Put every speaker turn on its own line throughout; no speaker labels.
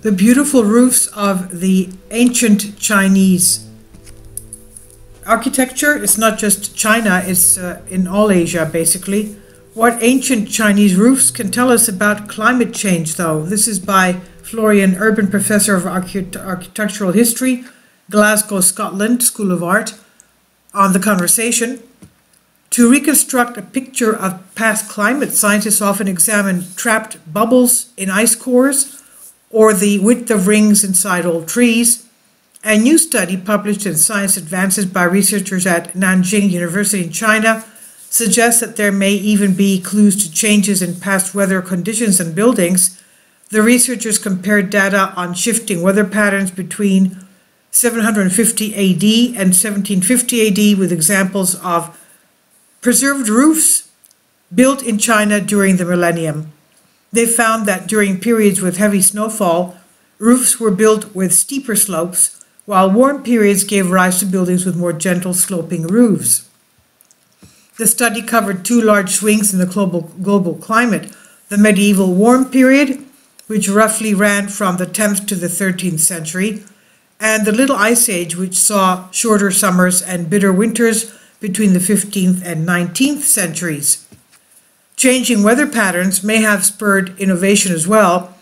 The beautiful roofs of the ancient Chinese architecture. It's not just China, it's in all Asia basically. What ancient Chinese roofs can tell us about climate change though. This is by Florian Urban, Professor of Architectural History, Glasgow, Scotland, School of Art, on The Conversation. To reconstruct a picture of past climate, scientists often examine trapped bubbles in ice cores or the width of rings inside old trees. A new study published in Science Advances by researchers at Nanjing University in China suggests that there may even be clues to changes in past weather conditions and buildings. The researchers compared data on shifting weather patterns between 750 AD and 1750 AD with examples of preserved roofs built in China during the millennium. They found that during periods with heavy snowfall, roofs were built with steeper slopes, while warm periods gave rise to buildings with more gentle sloping roofs. The study covered two large swings in the global climate: the medieval warm period, which roughly ran from the 10th to the 13th century, and the Little Ice Age, which saw shorter summers and bitter winters between the 15th and 19th centuries. Changing weather patterns may have spurred innovation as well,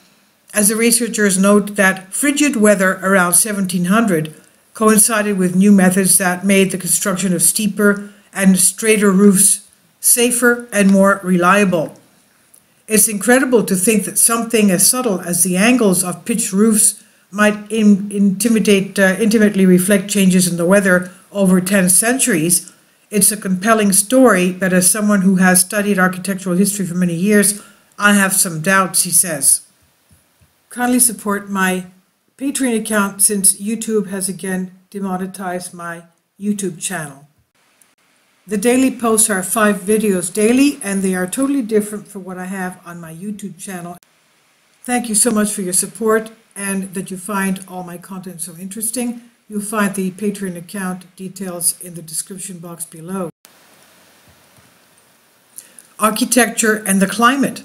as the researchers note that frigid weather around 1700 coincided with new methods that made the construction of steeper and straighter roofs safer and more reliable. It's incredible to think that something as subtle as the angles of pitched roofs might intimately reflect changes in the weather over 10 centuries. It's a compelling story, but as someone who has studied architectural history for many years, I have some doubts, he says. Kindly support my Patreon account since YouTube has again demonetized my YouTube channel. The daily posts are 5 videos daily, and they are totally different from what I have on my YouTube channel. Thank you so much for your support and that you find all my content so interesting. You'll find the Patreon account details in the description box below. Architecture and the climate.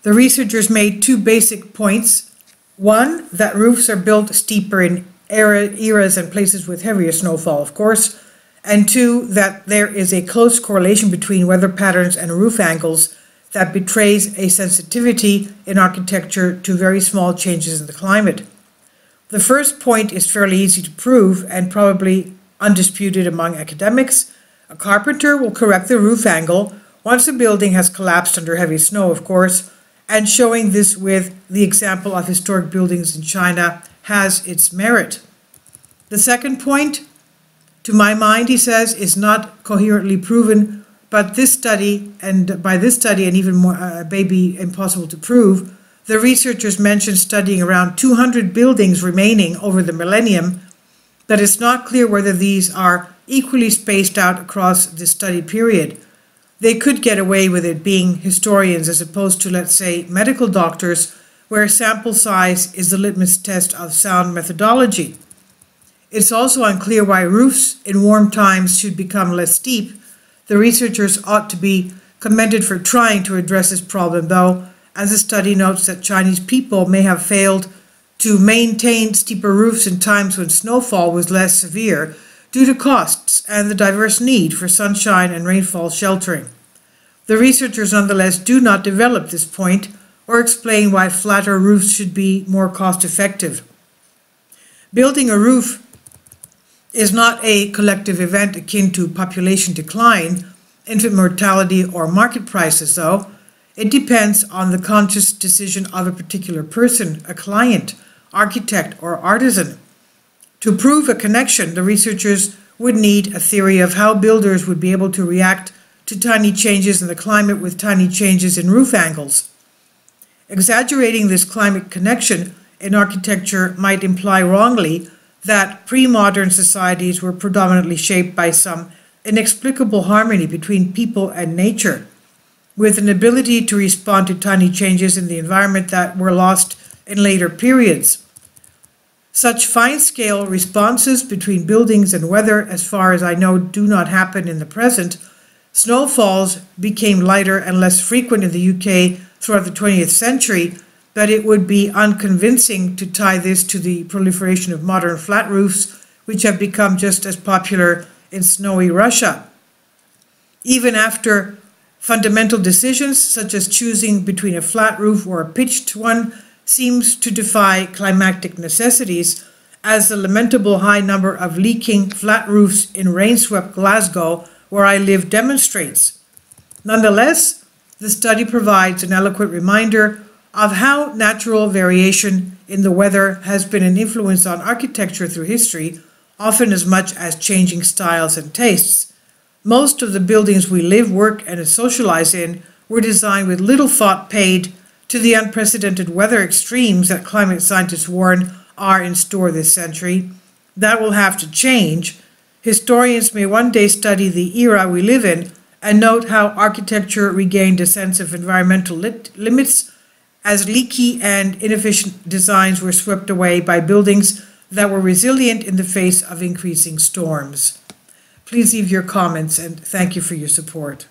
The researchers made 2 basic points. One, that roofs are built steeper in eras and places with heavier snowfall, of course. And 2, that there is a close correlation between weather patterns and roof angles that betrays a sensitivity in architecture to very small changes in the climate. The first point is fairly easy to prove and probably undisputed among academics. A carpenter will correct the roof angle once a building has collapsed under heavy snow, of course, and showing this with the example of historic buildings in China has its merit. The second point, to my mind, he says, is not coherently proven, but this study, and by this study and even more, may be impossible to prove. The researchers mentioned studying around 200 buildings remaining over the millennium, but it's not clear whether these are equally spaced out across the study period. They could get away with it being historians as opposed to, let's say, medical doctors, where sample size is the litmus test of sound methodology. It's also unclear why roofs in warm times should become less steep. The researchers ought to be commended for trying to address this problem, though, as the study notes that Chinese people may have failed to maintain steeper roofs in times when snowfall was less severe due to costs and the diverse need for sunshine and rainfall sheltering. The researchers nonetheless do not develop this point or explain why flatter roofs should be more cost-effective. Building a roof is not a collective event akin to population decline, infant mortality, or market prices, though. It depends on the conscious decision of a particular person, a client, architect, or artisan. To prove a connection, the researchers would need a theory of how builders would be able to react to tiny changes in the climate with tiny changes in roof angles. Exaggerating this climate connection in architecture might imply wrongly that pre-modern societies were predominantly shaped by some inexplicable harmony between people and nature, with an ability to respond to tiny changes in the environment that were lost in later periods. Such fine-scale responses between buildings and weather, as far as I know, do not happen in the present. Snowfalls became lighter and less frequent in the UK throughout the 20th century, that it would be unconvincing to tie this to the proliferation of modern flat roofs, which have become just as popular in snowy Russia. Even after fundamental decisions, such as choosing between a flat roof or a pitched one, seems to defy climatic necessities, as the lamentable high number of leaking flat roofs in rain-swept Glasgow, where I live, demonstrates. Nonetheless, the study provides an eloquent reminder of how natural variation in the weather has been an influence on architecture through history, often as much as changing styles and tastes. Most of the buildings we live, work, and socialize in were designed with little thought paid to the unprecedented weather extremes that climate scientists warn are in store this century. That will have to change. Historians may one day study the era we live in and note how architecture regained a sense of environmental limits as leaky and inefficient designs were swept away by buildings that were resilient in the face of increasing storms. Please leave your comments, and thank you for your support.